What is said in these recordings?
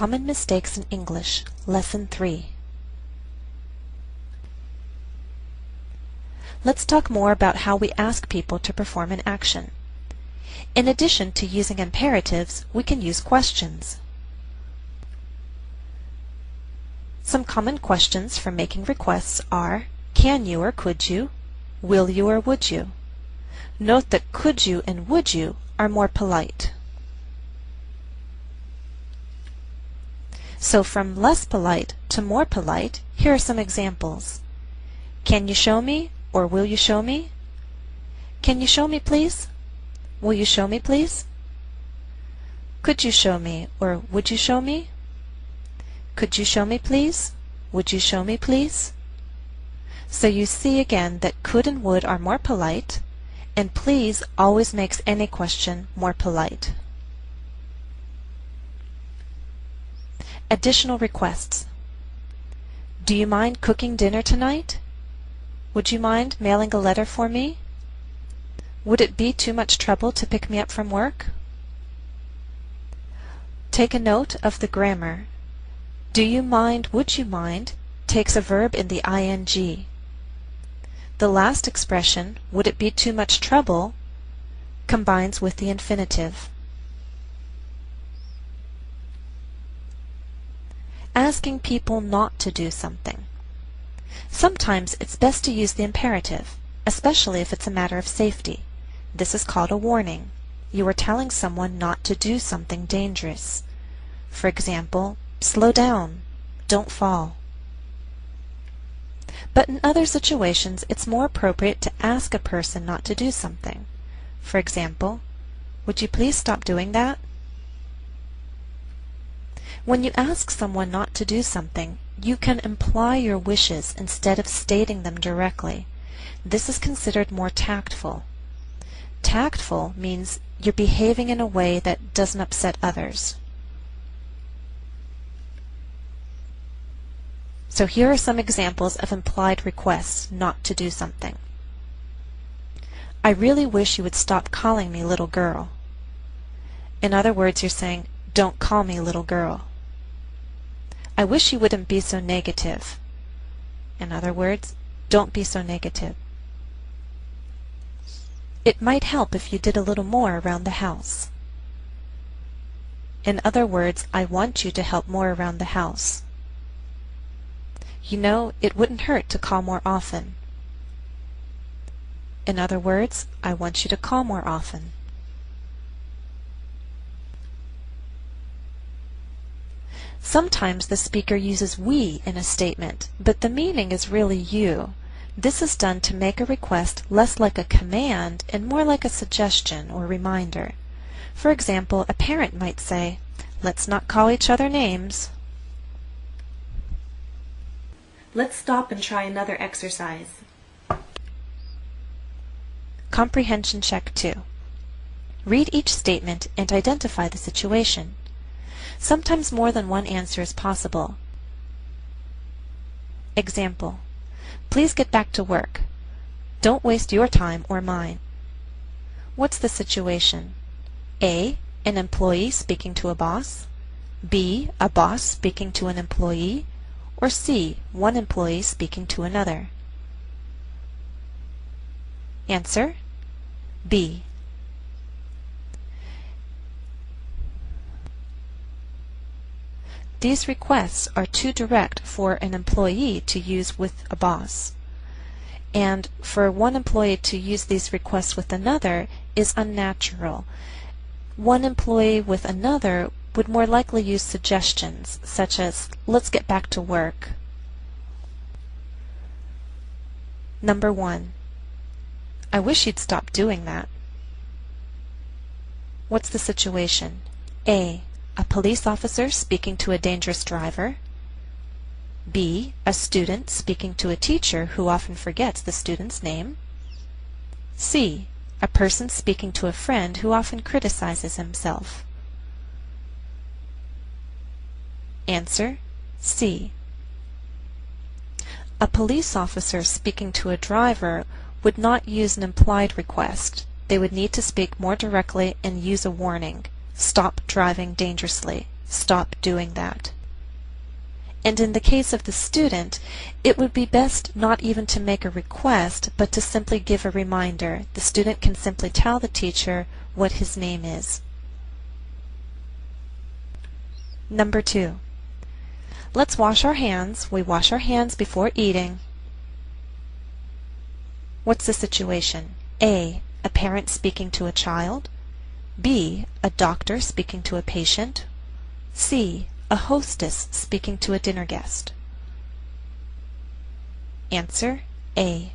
Common Mistakes in English, Lesson 3. Let's talk more about how we ask people to perform an action. In addition to using imperatives, we can use questions. Some common questions for making requests are, can you or could you? Will you or would you? Note that could you and would you are more polite. So from less polite to more polite, here are some examples. Can you show me or will you show me? Can you show me please? Will you show me please? Could you show me or would you show me? Could you show me please? Would you show me please? So you see again that could and would are more polite, and please always makes any question more polite. Additional requests. Do you mind cooking dinner tonight? Would you mind mailing a letter for me? Would it be too much trouble to pick me up from work? Take a note of the grammar. Do you mind, would you mind, takes a verb in the ing. The last expression, would it be too much trouble, combines with the infinitive. Asking people not to do something. Sometimes it's best to use the imperative, especially if it's a matter of safety. This is called a warning. You are telling someone not to do something dangerous. For example, slow down, don't fall. But in other situations, it's more appropriate to ask a person not to do something. For example, would you please stop doing that? When you ask someone not to do something, you can imply your wishes instead of stating them directly. This is considered more tactful. Tactful means you're behaving in a way that doesn't upset others. So here are some examples of implied requests not to do something. I really wish you would stop calling me little girl. In other words, you're saying, don't call me little girl. I wish you wouldn't be so negative. In other words, don't be so negative. It might help if you did a little more around the house. In other words, I want you to help more around the house. You know, it wouldn't hurt to call more often. In other words, I want you to call more often. Sometimes the speaker uses we in a statement, but the meaning is really you. This is done to make a request less like a command and more like a suggestion or reminder. For example, a parent might say, let's not call each other names. Let's stop and try another exercise. Comprehension check 2. Read each statement and identify the situation. Sometimes more than one answer is possible. Example: please get back to work. Don't waste your time or mine. What's the situation? A. An employee speaking to a boss. B. A boss speaking to an employee. Or C. One employee speaking to another. Answer: B. These requests are too direct for an employee to use with a boss. And for one employee to use these requests with another is unnatural. One employee with another would more likely use suggestions, such as, let's get back to work. Number 1. I wish you'd stop doing that. What's the situation? A. A police officer speaking to a dangerous driver. B. A student speaking to a teacher who often forgets the student's name. C. A person speaking to a friend who often criticizes himself. Answer: C. A police officer speaking to a driver would not use an implied request. They would need to speak more directly and use a warning. Stop driving dangerously. stop doing that. And in the case of the student, it would be best not even to make a request, but to simply give a reminder. The student can simply tell the teacher what his name is. Number 2. Let's wash our hands. We wash our hands before eating. What's the situation? A parent speaking to a child. B, a doctor speaking to a patient. C, a hostess speaking to a dinner guest. Answer, A.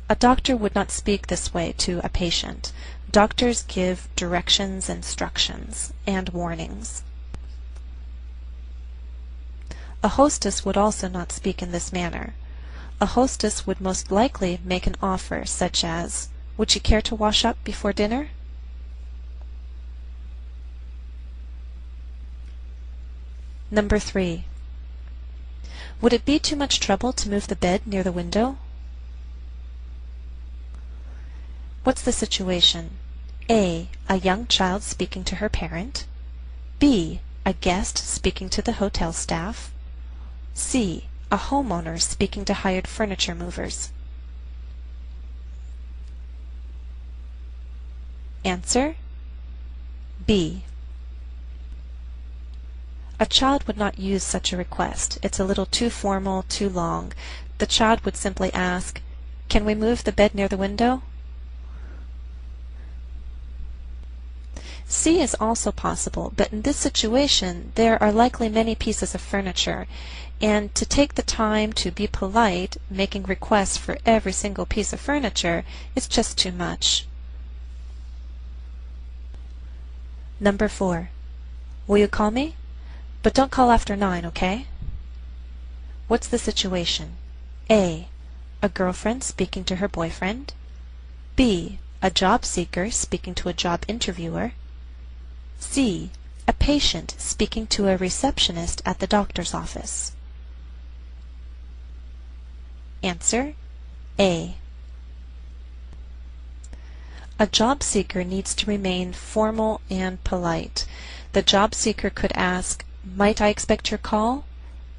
A doctor would not speak this way to a patient. Doctors give directions, instructions, and warnings. A hostess would also not speak in this manner. A hostess would most likely make an offer such as, "Would you care to wash up before dinner?" Number 3. Would it be too much trouble to move the bed near the window? What's the situation? A young child speaking to her parent. B, a guest speaking to the hotel staff. C, a homeowner speaking to hired furniture movers. Answer, B. A child would not use such a request. It's a little too formal, too long. The child would simply ask, "Can we move the bed near the window?" C is also possible, but in this situation there are likely many pieces of furniture, and to take the time to be polite, making requests for every single piece of furniture, is just too much. Number 4. Will you call me? But don't call after 9, okay? What's the situation? A girlfriend speaking to her boyfriend. B, a job seeker speaking to a job interviewer. C, a patient speaking to a receptionist at the doctor's office. Answer, A. A job seeker needs to remain formal and polite. The job seeker could ask, "Might I expect your call?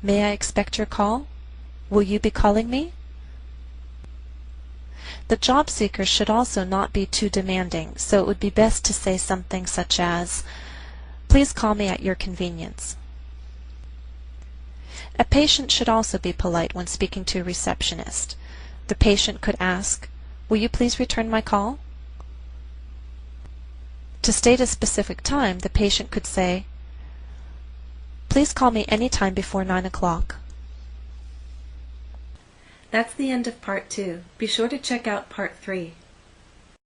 May I expect your call? Will you be calling me?" The job seeker should also not be too demanding, so it would be best to say something such as, "Please call me at your convenience." A patient should also be polite when speaking to a receptionist. The patient could ask, "Will you please return my call?" To state a specific time, the patient could say, "Please call me any time before 9 o'clock." That's the end of part 2. Be sure to check out part 3.